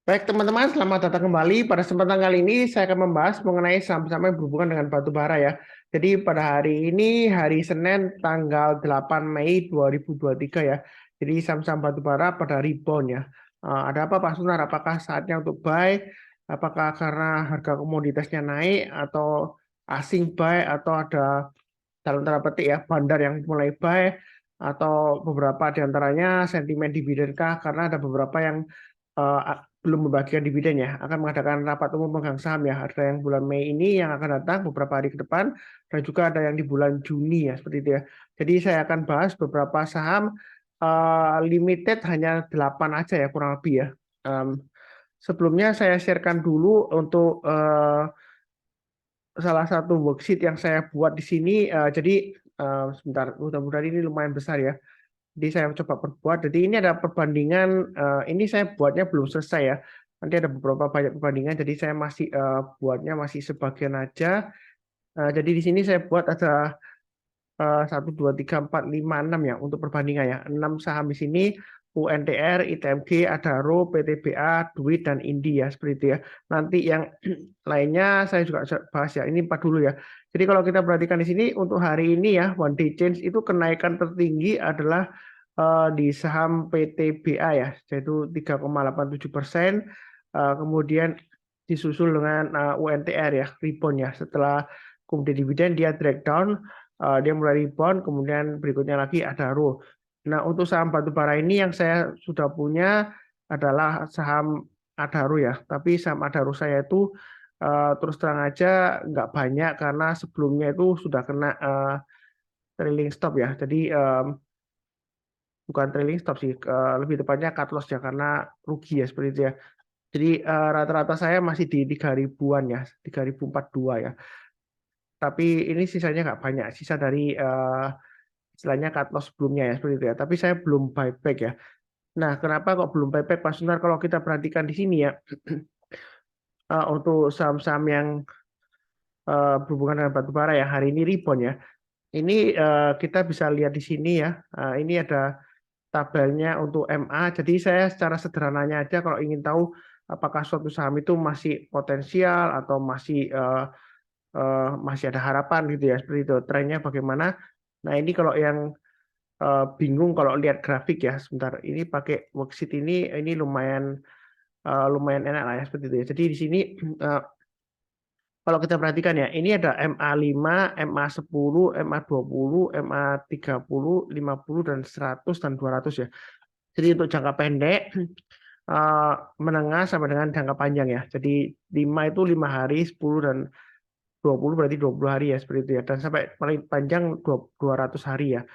Baik teman-teman, selamat datang kembali. Pada kesempatan kali ini saya akan membahas mengenai saham-saham yang berhubungan dengan batu bara ya. Jadi pada hari ini, hari Senin tanggal 8 Mei 2023 ya. Jadi saham-saham batu bara pada rebound ya. Ada apa Pak Sunar? Apakah saatnya untuk buy? Apakah karena harga komoditasnya naik atau asing buy atau ada dalam tanda petik ya bandar yang mulai buy atau beberapa diantaranya sentimen dividen kah? Karena ada beberapa yang belum membagikan dividen ya, akan mengadakan rapat umum pemegang saham ya. Ada yang bulan Mei ini yang akan datang beberapa hari ke depan, dan juga ada yang di bulan Juni ya, seperti itu ya. Jadi saya akan bahas beberapa saham limited hanya 8 aja ya kurang lebih ya. Sebelumnya saya sharekan dulu untuk salah satu worksheet yang saya buat di sini. Jadi sebentar, mudah-mudahan ini lumayan besar ya. Jadi saya coba perbuat. Jadi ini ada perbandingan. Ini saya buatnya belum selesai ya. Nanti ada beberapa banyak perbandingan. Jadi saya masih buatnya masih sebagian aja. Jadi di sini saya buat ada 1, 2, 3, 4, 5, 6 ya untuk perbandingan ya. 6 saham di sini. UNTR, ITMG, Adaro, PTBA, Duit, dan Indi ya. Seperti itu ya. Nanti yang lainnya saya juga bahas ya. Ini 4 dulu ya. Jadi kalau kita perhatikan di sini untuk hari ini ya, one day change itu kenaikan tertinggi adalah di saham PTBA ya, yaitu 3,87%. Kemudian disusul dengan UNTR ya, rebound ya. Setelah kemudian dividen dia drag down, dia mulai rebound, kemudian berikutnya lagi Adaro. Nah, untuk saham batubara ini yang saya sudah punya adalah saham Adaro ya. Tapi saham Adaro saya itu terus terang aja nggak banyak karena sebelumnya itu sudah kena trailing stop ya. Jadi bukan trailing stop sih, lebih tepatnya cut loss ya karena rugi ya seperti itu ya. Jadi rata-rata saya masih di 3.000-an ya, 3.042 ya. Tapi ini sisanya nggak banyak, sisa dari istilahnya cut loss sebelumnya ya seperti itu ya. Tapi saya belum buyback ya. Nah, kenapa kok belum buyback Pak Sunar? Kalau kita perhatikan di sini ya, untuk saham-saham yang berhubungan dengan batubara ya hari ini rebound ya. Ini kita bisa lihat di sini ya. Ini ada tabelnya untuk MA. Jadi saya secara sederhananya aja kalau ingin tahu apakah suatu saham itu masih potensial atau masih ada harapan gitu ya. Seperti itu. Trennya bagaimana? Nah, ini kalau yang bingung kalau lihat grafik ya, sebentar. Ini pakai worksheet ini lumayan enak lah ya seperti itu ya. Jadi di sini kalau kita perhatikan ya, ini ada MA5, MA10, MA20, MA30, 50 dan 100 dan 200 ya. Jadi untuk jangka pendek, menengah sampai dengan jangka panjang ya. Jadi 5 itu 5 hari, 10 dan 20 berarti 20 hari ya seperti itu ya. Dan sampai paling panjang 200 hari ya,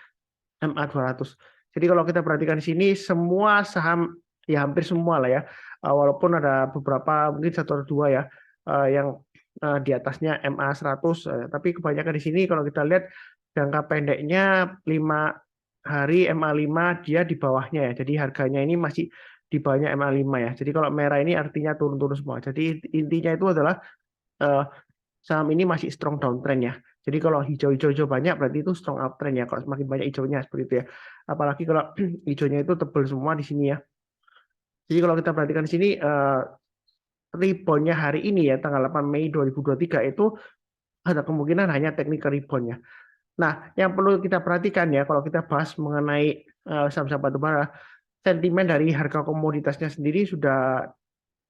MA 200. Jadi kalau kita perhatikan di sini semua saham ya hampir semua lah ya. Walaupun ada beberapa mungkin satu atau dua ya yang di atasnya MA 100, tapi kebanyakan di sini kalau kita lihat jangka pendeknya 5 hari MA5 dia di bawahnya ya. Jadi harganya ini masih di bawahnya MA5 ya. Jadi kalau merah ini artinya turun-turun semua. Jadi intinya itu adalah eh, saham ini masih strong downtrend ya. Jadi kalau hijau-hijau banyak berarti itu strong uptrend ya. Kalau semakin banyak hijaunya seperti itu ya. Apalagi kalau hijaunya itu tebal semua di sini ya. Jadi kalau kita perhatikan di sini reboundnya hari ini ya tanggal 8 Mei 2023 itu ada kemungkinan hanya technical rebound ya. Nah, yang perlu kita perhatikan ya kalau kita bahas mengenai saham-saham batubara, sentimen dari harga komoditasnya sendiri sudah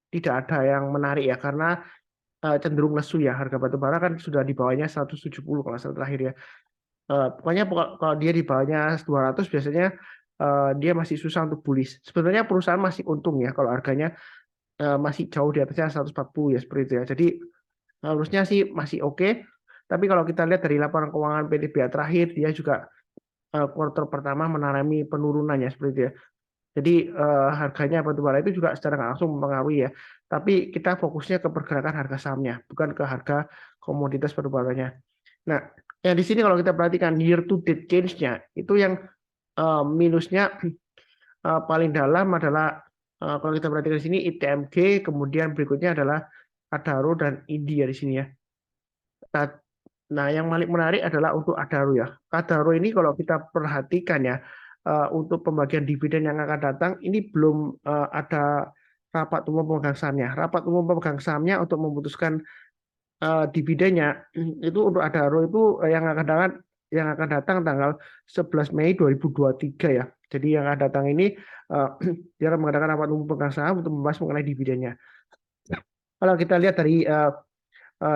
tidak ada yang menarik ya karena cenderung lesu ya. Harga batubara kan sudah di bawahnya 170 kalau salah terakhir ya. Pokoknya kalau dia di bawahnya 200 biasanya dia masih susah untuk bullish. Sebenarnya perusahaan masih untung ya kalau harganya masih jauh di atasnya 140 ya seperti itu ya. Jadi harusnya sih masih oke. Tapi kalau kita lihat dari laporan keuangan PTBA terakhir, dia juga kuartal pertama mengalami penurunan ya seperti itu ya. Jadi harganya batubara itu juga secara nggak langsung mempengaruhi ya. Tapi kita fokusnya ke pergerakan harga sahamnya, bukan ke harga komoditas batubaranya. Nah, yang di sini kalau kita perhatikan year to date change-nya, itu yang minusnya paling dalam adalah kalau kita perhatikan di sini ITMG, kemudian berikutnya adalah Adaro dan India di sini ya. Nah, yang paling menarik adalah untuk Adaro ya. Adaro ini kalau kita perhatikan ya, untuk pembagian dividen yang akan datang, ini belum ada rapat umum pemegang sahamnya. Rapat umum pemegang sahamnya untuk memutuskan dividennya itu untuk Adaro itu yang akan datang tanggal 11 Mei 2023 ya. Jadi yang akan datang ini dia akan mengadakan rapat umum pemegang saham untuk membahas mengenai dividennya. Kalau kita lihat dari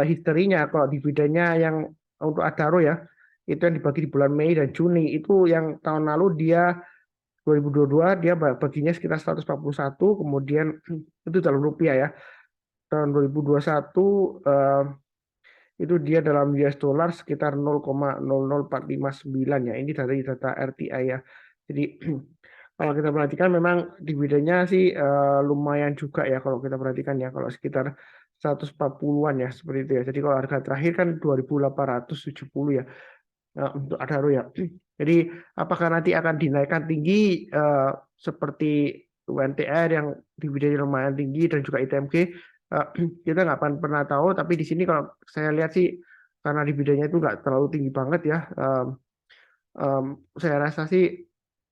historinya, kalau dividennya yang untuk Adaro ya, itu yang dibagi di bulan Mei dan Juni, itu yang tahun lalu dia 2022 dia baginya sekitar 141, kemudian itu dalam rupiah ya. Tahun 2021 itu dia dalam US dollar sekitar 0,00459 ya. Ini dari data RTI ya. Jadi kalau kita perhatikan memang dividennya sih lumayan juga ya kalau kita perhatikan ya, kalau sekitar 140-an ya seperti itu ya. Jadi kalau harga terakhir kan 2.870 ya untuk Adaro ya. Jadi apakah nanti akan dinaikkan tinggi seperti UNTR yang dividennya lumayan tinggi dan juga ITMG, kita nggak akan pernah tahu. Tapi di sini kalau saya lihat sih karena dividennya itu nggak terlalu tinggi banget ya, saya rasa sih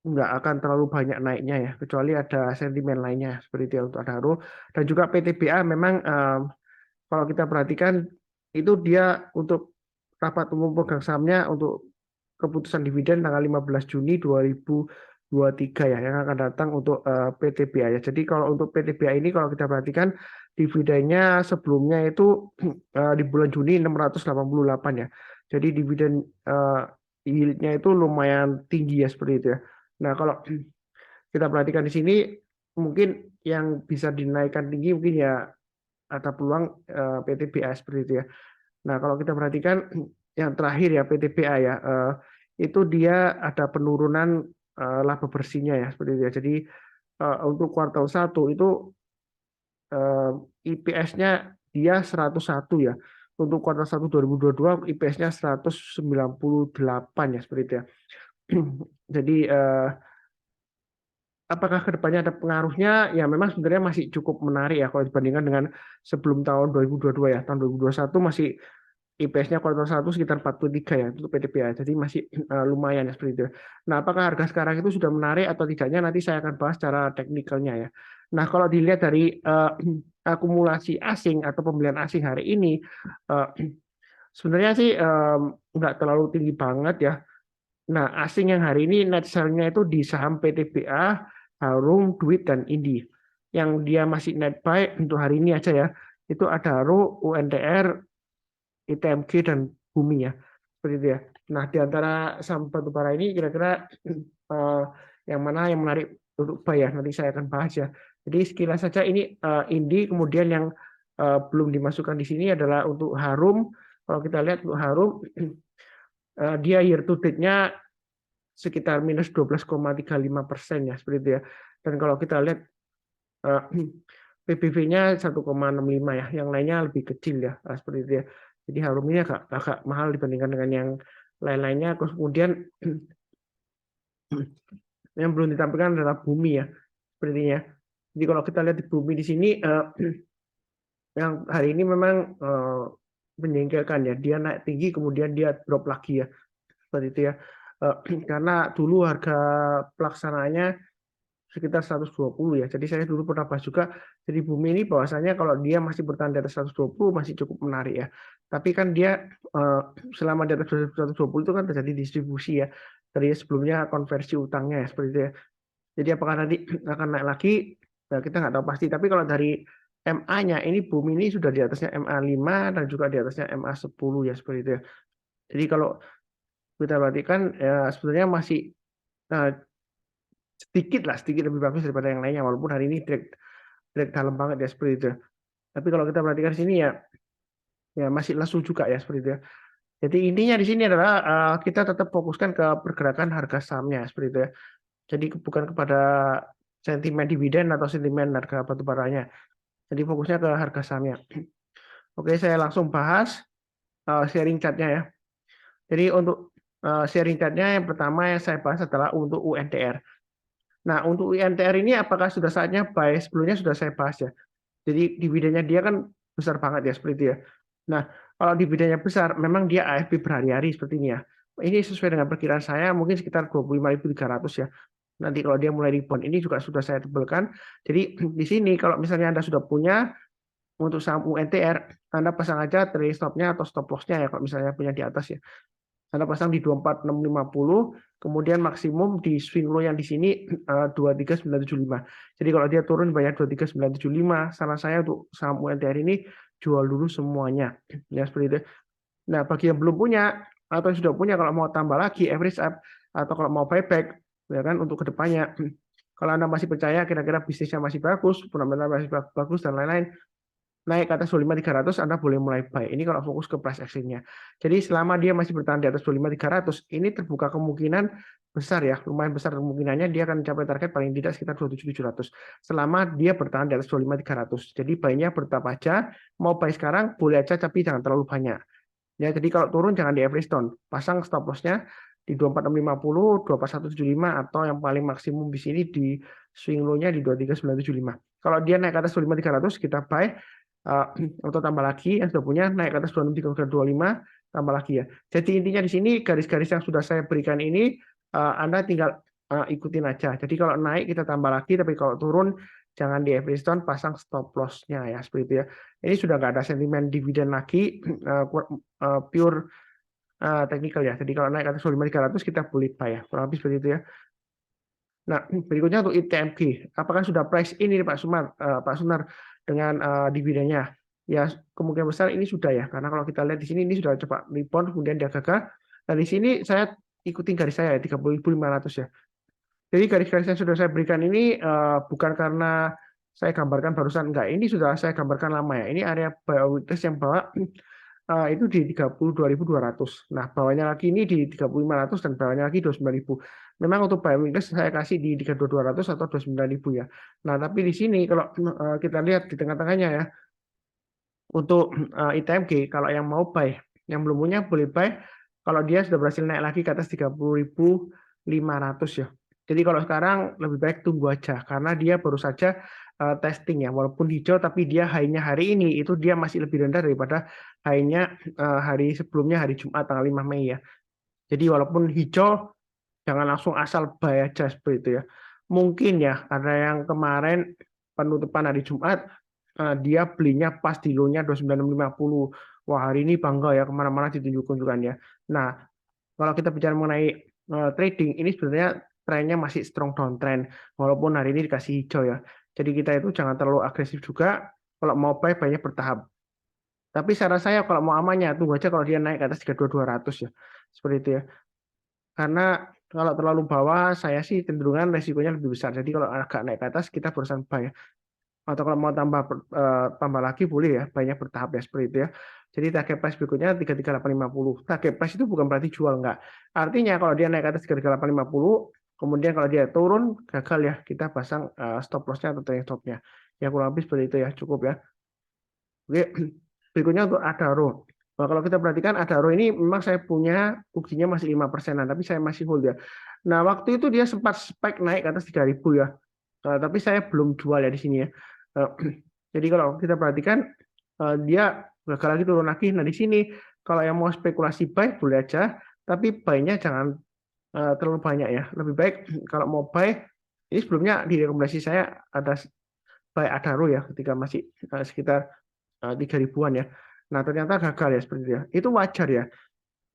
nggak akan terlalu banyak naiknya ya, kecuali ada sentimen lainnya seperti itu ya untuk Adaro. Dan juga PTBA memang kalau kita perhatikan itu dia untuk rapat umum pemegang sahamnya untuk keputusan dividen tanggal 15 Juni 2023 ya yang akan datang untuk PTBA ya. Jadi kalau untuk PTBA ini kalau kita perhatikan dividennya sebelumnya itu di bulan Juni 688 ya. Jadi dividen yield-nya itu lumayan tinggi ya seperti itu ya. Nah, kalau kita perhatikan di sini mungkin yang bisa dinaikkan tinggi mungkin ya ada peluang PTBA seperti itu ya. Nah, kalau kita perhatikan yang terakhir ya PTBA ya, itu dia ada penurunan laba bersihnya ya seperti itu ya. Jadi untuk kuartal 1 itu IPS-nya dia 101 ya. Untuk kuartal 1 2022 IPS-nya 198 ya seperti itu ya. Jadi apakah kedepannya ada pengaruhnya? Ya memang sebenarnya masih cukup menarik ya kalau dibandingkan dengan sebelum tahun 2022 ya. Tahun 2021 masih IPS-nya kuartal 1 sekitar 43 ya untuk PTBA. Jadi masih lumayan ya seperti itu. Nah, apakah harga sekarang itu sudah menarik atau tidaknya nanti saya akan bahas secara teknikalnya ya. Nah, kalau dilihat dari akumulasi asing atau pembelian asing hari ini sebenarnya sih nggak terlalu tinggi banget ya. Nah, asing yang hari ini net sell-nya itu di saham PTBA, Harum, Duit, dan Indi. Yang dia masih net buy untuk hari ini aja ya, itu ada Harum, UNTR, ITMG, dan Bumi ya. Seperti itu ya. Nah, di antara saham batubara ini kira-kira yang mana yang menarik untuk buy ya, nanti saya akan bahas ya. Jadi sekilas saja ini Indi, kemudian yang belum dimasukkan di sini adalah untuk Harum. Kalau kita lihat untuk Harum, dia year to date-nya sekitar minus 12,35% ya seperti itu ya. Dan kalau kita lihat PBV-nya 1,65 ya, yang lainnya lebih kecil ya seperti itu ya. Jadi Harum ini agak mahal dibandingkan dengan yang lain-lainnya. Kemudian yang belum ditampilkan adalah Bumi ya sepertinya. Jadi kalau kita lihat di Bumi di sini yang hari ini memang menjengkelkan ya, dia naik tinggi kemudian dia drop lagi ya seperti itu ya. Karena dulu harga pelaksanaannya sekitar 120 ya. Jadi saya dulu pernah bahas juga, jadi Bumi ini bahwasanya kalau dia masih bertahan di atas 120 masih cukup menarik ya. Tapi kan dia selama di atas 120 itu kan terjadi distribusi ya. Dari sebelumnya konversi utangnya ya seperti itu ya. Jadi apakah nanti akan naik lagi? Nah, kita nggak tahu pasti. Tapi kalau dari MA-nya ini Bumi ini sudah di atasnya MA5 dan juga di atasnya MA10 ya seperti itu ya. Jadi kalau kita perhatikan ya sebenarnya masih sedikit lebih bagus daripada yang lainnya walaupun hari ini direct dalam banget ya seperti itu. Tapi kalau kita perhatikan di sini ya masih lesu juga ya seperti itu ya. Jadi intinya di sini adalah kita tetap fokuskan ke pergerakan harga sahamnya seperti itu ya. Jadi bukan kepada sentimen dividen atau sentimen harga batubaranya. Jadi fokusnya ke harga sahamnya. Oke, saya langsung bahas sharing chart-nya ya. Jadi untuk sharing chart-nya yang pertama yang saya bahas adalah untuk UNTR. Nah, untuk UNTR ini apakah sudah saatnya buy? Sebelumnya sudah saya bahas ya. Jadi dividennya dia kan besar banget ya seperti itu ya. Nah, kalau dividennya besar, memang dia AFP berhari-hari seperti ini ya. Ini sesuai dengan perkiraan saya mungkin sekitar 25.300 ya. Nanti kalau dia mulai rebound, ini juga sudah saya tebelkan. Jadi di sini kalau misalnya Anda sudah punya untuk saham UNTR, Anda pasang aja trailing stop-nya atau stop loss-nya ya kalau misalnya punya di atas ya. Anda pasang di 24650, kemudian maksimum di swing low yang di sini 23975. Jadi kalau dia turun bayar 23975, saran saya untuk saham UNTR ini jual dulu semuanya. Ya seperti itu. Nah, bagi yang belum punya atau yang sudah punya, kalau mau tambah lagi average up atau kalau mau buyback, ya kan untuk kedepannya, kalau Anda masih percaya kira-kira bisnisnya masih bagus, fundamental masih bagus dan lain-lain, naik ke atas 25300 Anda boleh mulai buy. Ini kalau fokus ke price action-nya. Jadi selama dia masih bertahan di atas 25300, ini terbuka kemungkinan besar ya, lumayan besar kemungkinannya dia akan mencapai target paling tidak sekitar 27700. Selama dia bertahan di atas 25300. Jadi buy-nya bertahap aja, mau buy sekarang boleh aja tapi jangan terlalu banyak. Ya, jadi kalau turun jangan di average down. Pasang stop loss-nya di 24650, 24175 atau yang paling maksimum di sini di swing low-nya di 23975. Kalau dia naik ke atas 25300 kita buy atau tambah lagi yang sudah punya naik ke atas 26325 tambah lagi ya. Jadi intinya di sini garis-garis yang sudah saya berikan ini Anda tinggal ikutin aja. Jadi kalau naik kita tambah lagi, tapi kalau turun jangan di average down, pasang stop loss-nya ya seperti itu ya. Ini sudah nggak ada sentimen dividen lagi, pure technical ya. Jadi kalau naik ke atas 25300 kita boleh buy ya. Kurang lebih seperti itu ya. Nah, berikutnya untuk ITMG, apakah sudah price ini Pak Sunar dengan dividennya? Ya, kemungkinan besar ini sudah ya, karena kalau kita lihat di sini ini sudah coba rebound, kemudian dia gagal. Nah, di sini saya ikutin garis saya ya, 30.500 ya. Jadi garis-garis yang sudah saya berikan ini bukan karena saya gambarkan barusan, enggak. Ini sudah saya gambarkan lama ya. Ini area buy weakness yang bawah itu di 32.200. Nah, bawahnya lagi ini di 3500 dan bawahnya lagi 29.000. Memang untuk buy weakness saya kasih di 32.200 atau 29.000 ya. Nah, tapi di sini kalau kita lihat di tengah-tengahnya ya, untuk ITMG kalau yang mau buy, yang belum punya boleh buy kalau dia sudah berhasil naik lagi ke atas 30.500 ya. Jadi kalau sekarang lebih baik tunggu aja karena dia baru saja testing ya, walaupun hijau tapi dia high-nya hari ini itu dia masih lebih rendah daripada high-nya hari sebelumnya, hari Jumat tanggal 5 Mei ya. Jadi walaupun hijau jangan langsung asal buy aja seperti itu ya. Mungkin ya ada yang kemarin penutupan hari Jumat dia belinya pas di low-nya 29650. Wah, hari ini bangga ya kemana-mana ditunjukkan ya. Nah, kalau kita bicara mengenai trading, ini sebenarnya trennya masih strong downtrend, walaupun hari ini dikasih hijau ya. Jadi kita itu jangan terlalu agresif juga. Kalau mau buy, banyak bertahap. Tapi saran saya kalau mau amannya, tunggu aja kalau dia naik ke atas 32.200 ya. Seperti itu ya. Karena kalau terlalu bawah, saya sih cenderungan resikonya lebih besar. Jadi kalau agak naik ke atas, kita berusaha buy ya. Atau kalau mau tambah lagi boleh ya, banyak bertahap ya seperti itu ya. Jadi target price berikutnya 33850. Target price itu bukan berarti jual enggak. Artinya kalau dia naik ke atas 33850, kemudian kalau dia turun gagal ya, kita pasang stop loss-nya atau trailing stop-nya. Ya kurang lebih seperti itu ya, cukup ya. Oke, berikutnya untuk Adaro. Nah, kalau kita perhatikan Adaro ini memang saya punya ruginya masih 5%-an, tapi saya masih hold ya. Nah, waktu itu dia sempat spike naik ke atas 3000 ya. Tapi saya belum jual ya di sini ya. Jadi kalau kita perhatikan dia gagal lagi turun lagi. Nah, di sini kalau yang mau spekulasi buy boleh aja, tapi buy-nya jangan terlalu banyak ya. Lebih baik kalau mau buy, ini sebelumnya di rekomendasi saya ada buy Adaro ya ketika masih sekitar 3.000-an ya. Nah, ternyata gagal ya seperti itu ya. Itu wajar ya.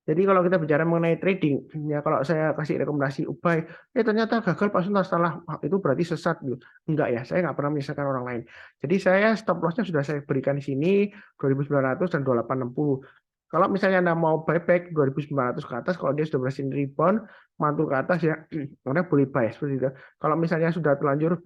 Jadi kalau kita bicara mengenai trading, ya kalau saya kasih rekomendasi buy, ternyata gagal Pak Suntar salah, itu berarti sesat gitu. Enggak ya, saya nggak pernah menyesatkan orang lain. Jadi saya stop loss-nya sudah saya berikan di sini 2.900 dan 2.860. Kalau misalnya Anda mau buyback 2.900 ke atas, kalau dia sudah berhasil rebound, mantul ke atas ya, Anda boleh buy seperti itu. Kalau misalnya sudah terlanjur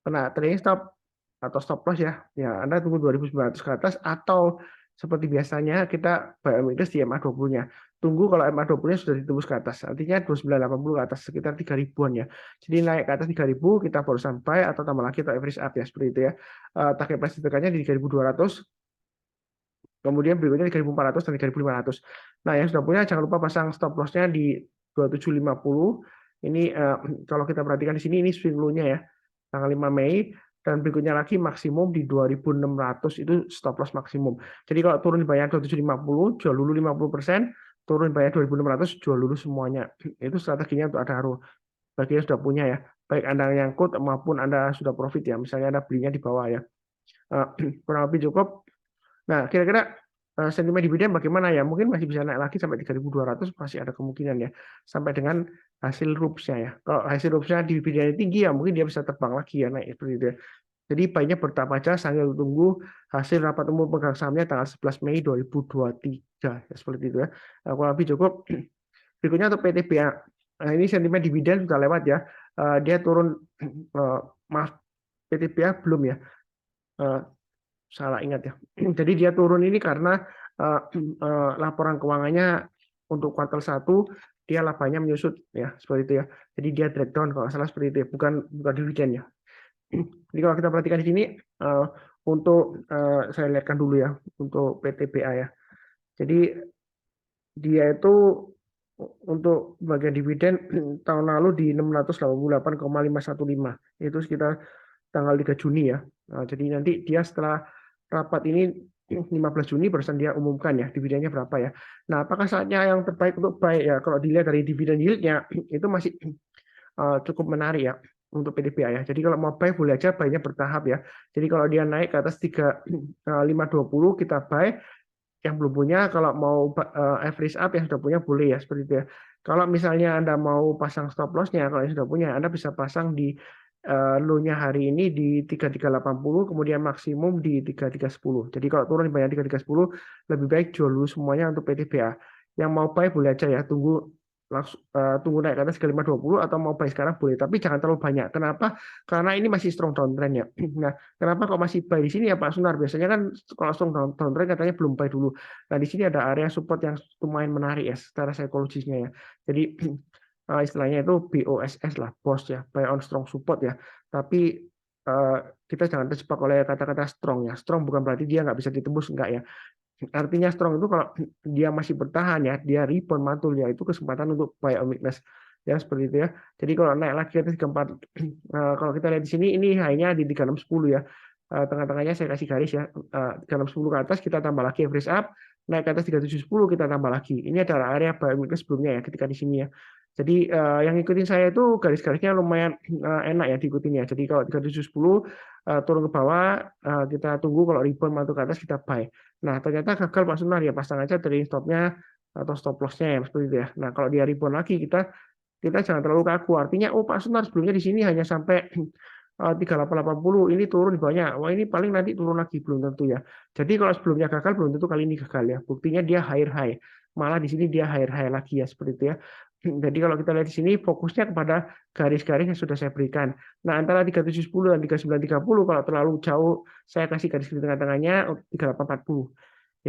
kena trading stop atau stop loss ya, Anda tunggu 2.900 ke atas atau seperti biasanya kita buy weakness di MA20-nya. Tunggu kalau MA20-nya sudah ditembus ke atas, artinya 2980 ke atas sekitar 3.000-an ya. Jadi naik ke atas 3.000 kita baru sampai atau tambah lagi atau average up ya seperti itu ya. Target price terdekannya di 3.200. Kemudian berikutnya 3.400 dan 3.500. Nah, yang sudah punya jangan lupa pasang stop loss-nya di 2750. Ini kalau kita perhatikan di sini ini swing low-nya ya. Tanggal 5 Mei dan berikutnya lagi maksimum di 2.600 itu stop loss maksimum. Jadi kalau turun di bayar 2750, jual dulu 50%, turun di bayar 2.600, jual dulu semuanya. Itu strateginya untuk Adaro. bagi yang sudah punya ya, baik Anda yang quote maupun Anda sudah profit ya, misalnya Anda belinya di bawah ya. Kurang lebih cukup. Nah, kira-kira sentimen dividen bagaimana ya? Mungkin masih bisa naik lagi sampai 3.200, masih ada kemungkinan ya, sampai dengan hasil RUPS-nya ya. Kalau hasil RUPS-nya dividennya tinggi ya, mungkin dia bisa terbang lagi ya, naik seperti itu ya. Jadi baiknya bertahap aja sambil tunggu hasil rapat umum pemegang sahamnya tanggal 11 Mei 2023 ya, seperti itu ya. Kurang lebih cukup. Berikutnya untuk PTBA. Nah, ini sentimen dividen sudah lewat ya. Dia turun, maaf, PTBA belum ya. Salah ingat ya. Jadi dia turun ini karena laporan keuangannya untuk kuartal 1 dia labanya menyusut ya, seperti itu ya. Jadi dia drag down kalau salah seperti itu ya, bukan dividen ya. Jadi kalau kita perhatikan di sini untuk saya lihatkan dulu ya untuk PTBA ya. Jadi dia itu untuk bagian dividen tahun lalu di 688,515 itu sekitar tanggal 3 Juni ya. Jadi nanti dia setelah rapat ini 15 Juni barusan dia umumkan ya dividennya berapa ya. Nah, apakah saatnya yang terbaik untuk buy ya? Kalau dilihat dari dividen yieldnya itu masih cukup menarik ya untuk PTBA ya. Jadi kalau mau buy boleh aja buy-nya bertahap ya. Jadi kalau dia naik ke atas 3520 kita buy, yang belum punya kalau mau average up yang sudah punya boleh ya seperti itu ya. Kalau misalnya Anda mau pasang stop loss-nya, kalau yang sudah punya Anda bisa pasang di low-nya hari ini di 3380 kemudian maksimum di 3310. Jadi kalau turun di banyak 3310 lebih baik jual dulu semuanya untuk PTBA. Yang mau buy boleh aja ya, tunggu langsung tunggu naik ke atas ke 520 atau mau buy sekarang boleh, tapi jangan terlalu banyak. Kenapa? Karena ini masih strong downtrend ya. Nah, kenapa kok masih buy di sini ya Pak Sunar? Biasanya kan kalau strong downtrend katanya belum buy dulu. Nah, di sini ada area support yang lumayan menarik ya secara psikologisnya ya. Jadi istilahnya itu BOSS lah, BOSS ya, buy on strong support ya. Tapi kita jangan terjebak oleh kata-kata strong ya. Strong bukan berarti dia nggak bisa ditembus, enggak ya. Artinya strong itu kalau dia masih bertahan ya, dia rebound mantul ya, itu kesempatan untuk buy on weakness ya seperti itu ya. Jadi kalau naik lagi ke 34, kalau kita lihat di sini ini hanya di 3610 ya. Tengah-tengahnya saya kasih garis ya, 3610 ke atas kita tambah lagi average up, naik ke atas 3710 kita tambah lagi. Ini adalah area buy on weakness sebelumnya ya ketika di sini ya. Jadi yang ngikutin saya itu garis-garisnya lumayan enak ya diikutin ya. Jadi kalau 3710 turun ke bawah, kita tunggu kalau rebound masuk ke atas kita buy. Nah, ternyata gagal Pak Sunar ya, pasang aja trading stop-nya atau stop loss-nya ya seperti itu ya. Nah, kalau dia rebound lagi kita jangan terlalu kaku. Artinya oh Pak Sunar sebelumnya di sini hanya sampai 3880, ini turun banyak. Wah, ini paling nanti turun lagi belum tentu ya. Jadi kalau sebelumnya gagal belum tentu kali ini gagal ya. Buktinya dia higher high. Malah di sini dia higher high lagi ya seperti itu ya. Jadi kalau kita lihat di sini fokusnya kepada garis-garis yang sudah saya berikan. Nah, antara 3710 dan 3930 kalau terlalu jauh saya kasih garis di tengah-tengahnya 3840.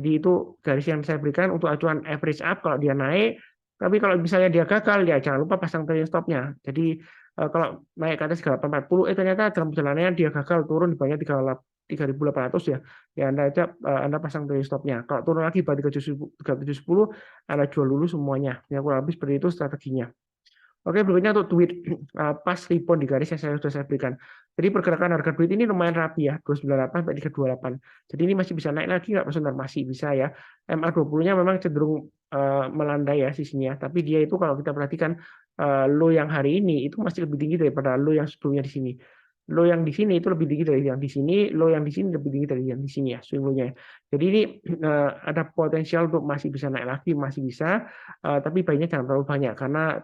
Jadi itu garis yang saya berikan untuk acuan average up kalau dia naik. Tapi kalau misalnya dia gagal ya jangan lupa pasang trailing stop-nya. Jadi kalau naik ke atas 3840 ternyata dalam perjalanannya dia gagal turun di banyak 3.800 ya. Ya Anda pasang trailing stop-nya. Kalau turun lagi pada 3710 Anda jual dulu semuanya. Ya kurang lebih seperti itu strateginya. Oke, berikutnya untuk duit pas rebound di garis yang sudah saya berikan. Jadi pergerakan harga duit ini lumayan rapi ya, 298 sampai 328. Jadi ini masih bisa naik lagi nggak Pak Sundar? Masih bisa ya. MA20-nya memang cenderung melandai ya sisinya, tapi dia itu kalau kita perhatikan low yang hari ini itu masih lebih tinggi daripada low yang sebelumnya di sini. Low yang di sini itu lebih tinggi dari yang di sini, low yang di sini lebih tinggi dari yang di sini ya, swing low-nya. Jadi ini ada potensial untuk masih bisa naik lagi, masih bisa, tapi baiknya jangan terlalu banyak karena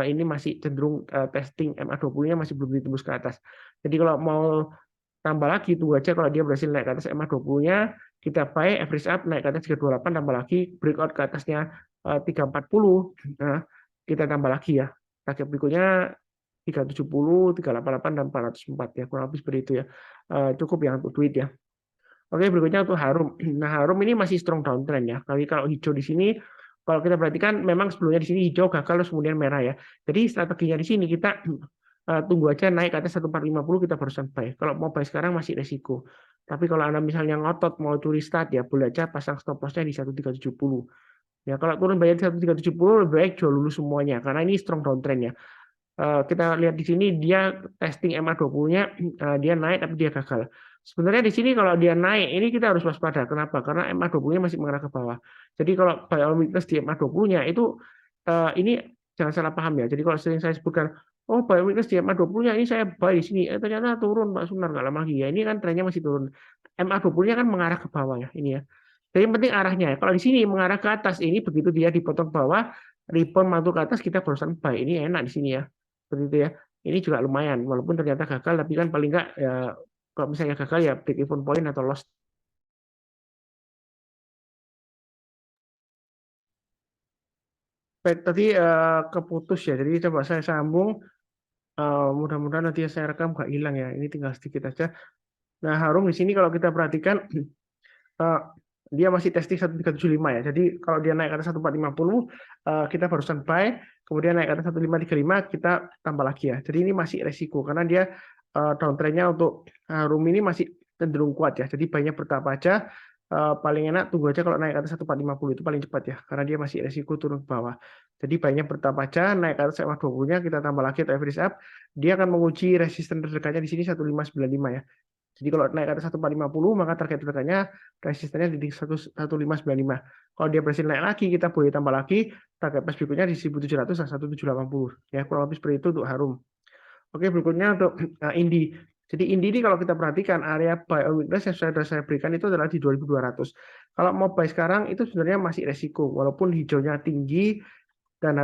ini masih cenderung testing MA20-nya masih belum ditembus ke atas. Jadi kalau mau tambah lagi tunggu aja kalau dia berhasil naik ke atas MA20-nya, kita buy average up naik ke atas 328 tambah lagi breakout ke atasnya 340. Nah, kita tambah lagi ya. Target berikutnya 370, 388 dan 404 ya. Kurang lebih seperti itu ya. Cukup ya untuk duit ya. Oke, berikutnya untuk Harum. Nah, Harum ini masih strong downtrend ya. Tapi kalau hijau di sini, kalau kita perhatikan memang sebelumnya di sini hijau gagal terus kemudian merah ya. Jadi strateginya di sini kita tunggu aja naik ke atas 1450 kita barusan buy. Kalau mau buy sekarang masih resiko. Tapi kalau Anda misalnya ngotot mau curi start ya boleh aja pasang stop loss-nya di 1370. Ya, kalau turun bayar di 1370 lebih baik jual dulu semuanya karena ini strong downtrend ya. Kita lihat di sini dia testing MA20-nya dia naik tapi dia gagal. Sebenarnya di sini kalau dia naik ini kita harus waspada. Kenapa? Karena MA20-nya masih mengarah ke bawah. Jadi kalau buy on weakness di MA20-nya itu ini jangan salah paham ya. Jadi kalau sering saya sebutkan oh buy weakness di MA20-nya ini saya buy di sini, ternyata turun Pak Sunar nggak lama lagi ya. Ini kan trennya masih turun. MA20-nya kan mengarah ke bawah ya ini ya. Jadi yang penting arahnya. Kalau di sini mengarah ke atas, ini begitu dia dipotong bawah, rebound mantul ke atas, kita barusan buy. Ini enak di sini ya. Seperti itu ya. Ini juga lumayan, walaupun ternyata gagal, tapi kan paling nggak ya, kalau misalnya gagal ya break even point atau loss. Baik, tadi keputus ya. Jadi coba saya sambung. Mudah-mudahan nanti saya rekam nggak hilang ya. Ini tinggal sedikit aja. Nah, Harum di sini kalau kita perhatikan eh, dia masih testing 1375 ya. Jadi kalau dia naik ke atas 1450 kita barusan buy, kemudian naik ke atas 1535 kita tambah lagi ya. Jadi ini masih resiko karena dia downtrendnya untuk Harum ini masih cenderung kuat ya. Jadi banyak bertahap aja. Paling enak tunggu aja kalau naik ke atas 1450 itu paling cepat ya. Karena dia masih resiko turun ke bawah. Jadi banyak bertahap aja, naik ke atas 20-nya kita tambah lagi atau average up. Dia akan menguji resisten terdekatnya di sini 1595 ya. Jadi kalau naik ke atas 1450 maka target terdekatnya resistennya di 1595. Kalau dia berhasil naik lagi kita boleh tambah lagi target price berikutnya di 1700 dan 1780 ya, kurang lebih seperti itu untuk Harum. Oke, berikutnya untuk Indi. Jadi Indi ini kalau kita perhatikan area buy on weakness yang sudah saya berikan itu adalah di 2200. Kalau mau buy sekarang itu sebenarnya masih resiko walaupun hijaunya tinggi dan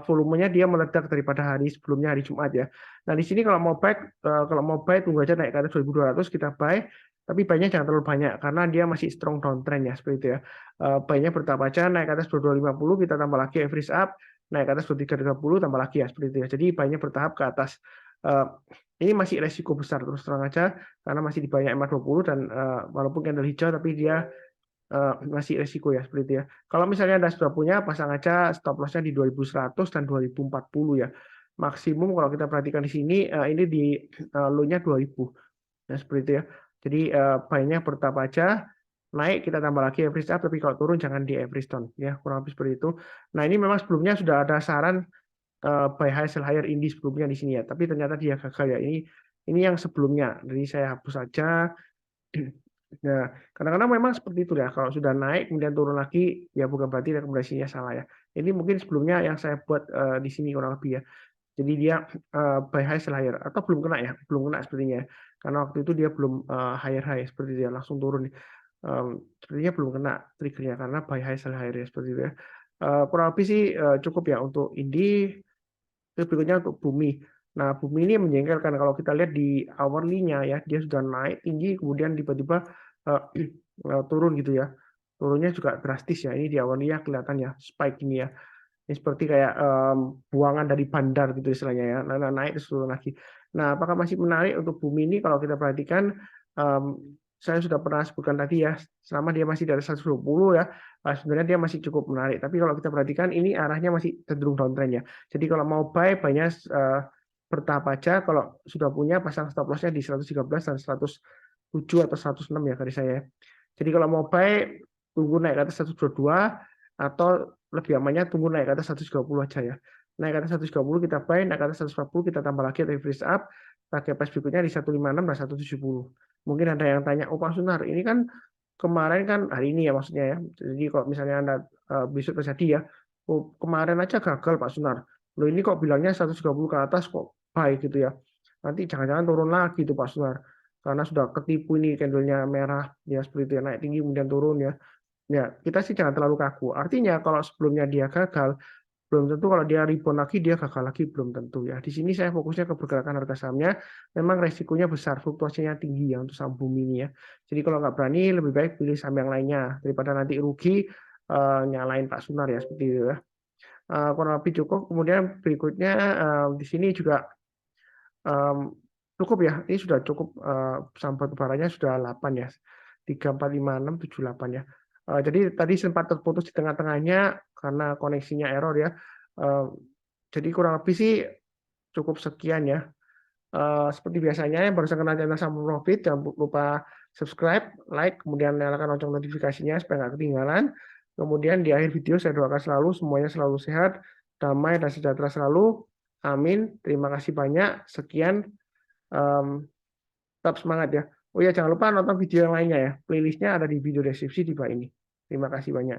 volumenya dia meledak daripada hari sebelumnya, hari Jumat ya. Nah di sini kalau mau buy tunggu aja naik ke atas 2200 kita buy, tapi buy-nya jangan terlalu banyak karena dia masih strong downtrend ya seperti itu ya. Buy-nya bertahap aja, naik ke atas 2250 kita tambah lagi average up, naik ke atas 2330 tambah lagi ya seperti itu ya. Jadi buy-nya bertahap ke atas. Ini masih resiko besar terus terang aja karena masih di banyak MA20 dan walaupun candle hijau tapi dia masih resiko ya seperti itu ya. Kalau misalnya Anda sudah punya, pasang aja stop loss-nya di 2100 dan 2040 ya. Maksimum kalau kita perhatikan di sini ini di low-nya 2000. Nah, seperti itu ya. Jadi buy-nya bertahap aja, naik kita tambah lagi average up, tapi kalau turun jangan di average down ya, kurang lebih seperti itu. Nah, ini memang sebelumnya sudah ada saran buy high sell higher Indi sebelumnya di sini ya, tapi ternyata dia gagal ya. Ini yang sebelumnya. Jadi saya hapus saja. Nah, kadang-kadang memang seperti itu ya. Kalau sudah naik kemudian turun lagi, ya bukan berarti rekomendasinya salah ya. Ini mungkin sebelumnya yang saya buat di sini kurang lebih ya. Jadi dia buy high sell higher atau belum kena ya, belum kena sepertinya. Ya. Karena waktu itu dia belum higher high seperti itu ya, langsung turun. Sepertinya belum kena triggernya karena buy high sell higher ya seperti itu ya. Kurang lebih sih cukup ya untuk Indi. Terus berikutnya untuk Bumi. Nah, Bumi ini menjengkelkan kalau kita lihat di hourly-nya ya, dia sudah naik tinggi kemudian tiba-tiba turun gitu ya. Turunnya juga drastis ya. Ini di hourly-nya kelihatan ya spike ini ya. Ini seperti kayak buangan dari bandar gitu istilahnya ya. Nah, naik terus turun lagi. Nah, apakah masih menarik untuk Bumi ini kalau kita perhatikan saya sudah pernah sebutkan tadi ya, selama dia masih di atas 120 ya, sebenarnya dia masih cukup menarik. Tapi kalau kita perhatikan ini arahnya masih cenderung downtrend ya. Jadi kalau mau buy banyak bertahap aja. Kalau sudah punya pasang stop loss-nya di 113 dan 107 atau 106 ya dari saya. Jadi kalau mau buy tunggu naik ke atas 122 atau lebih amannya tunggu naik ke atas 130 aja ya. Naik ke atas 130 kita buy, naik ke atas 140 kita tambah lagi atau average up, target price berikutnya di 156 dan 170. Mungkin ada yang tanya, oh Pak Sunar, ini kan kemarin kan hari ini ya maksudnya ya. Jadi kalau misalnya Anda besok terjadi ya, oh kemarin aja gagal Pak Sunar. Loh ini kok bilangnya 130 ke atas kok baik gitu ya. Nanti jangan-jangan turun lagi tuh Pak Sunar. Karena sudah ketipu ini candlenya merah ya seperti itu ya, naik tinggi kemudian turun ya. Ya, kita sih jangan terlalu kaku. Artinya kalau sebelumnya dia gagal, belum tentu kalau dia rebound lagi dia gagal lagi, belum tentu ya. Di sini saya fokusnya ke pergerakan harga sahamnya. Memang resikonya besar, fluktuasinya tinggi ya untuk saham Bumi ini ya. Jadi kalau nggak berani lebih baik pilih saham yang lainnya daripada nanti rugi nyalain Pak Sunar ya seperti itu ya. Kurang lebih cukup. Kemudian berikutnya di sini juga cukup ya. Ini sudah cukup saham batubaranya sudah 8 ya. 3, 4, 5, 6, 7, 8 ya. Jadi tadi sempat terputus di tengah-tengahnya karena koneksinya error ya. Jadi kurang lebih sih cukup sekian ya. Seperti biasanya yang baru saya kenal channel Saham Profit, jangan lupa subscribe, like, kemudian nyalakan lonceng notifikasinya supaya nggak ketinggalan. Kemudian di akhir video saya doakan selalu semuanya selalu sehat, damai dan sejahtera selalu. Amin. Terima kasih banyak. Sekian. Tetap semangat ya. Oh ya jangan lupa nonton video yang lainnya ya. Playlistnya ada di video deskripsi di bawah ini. Terima kasih banyak.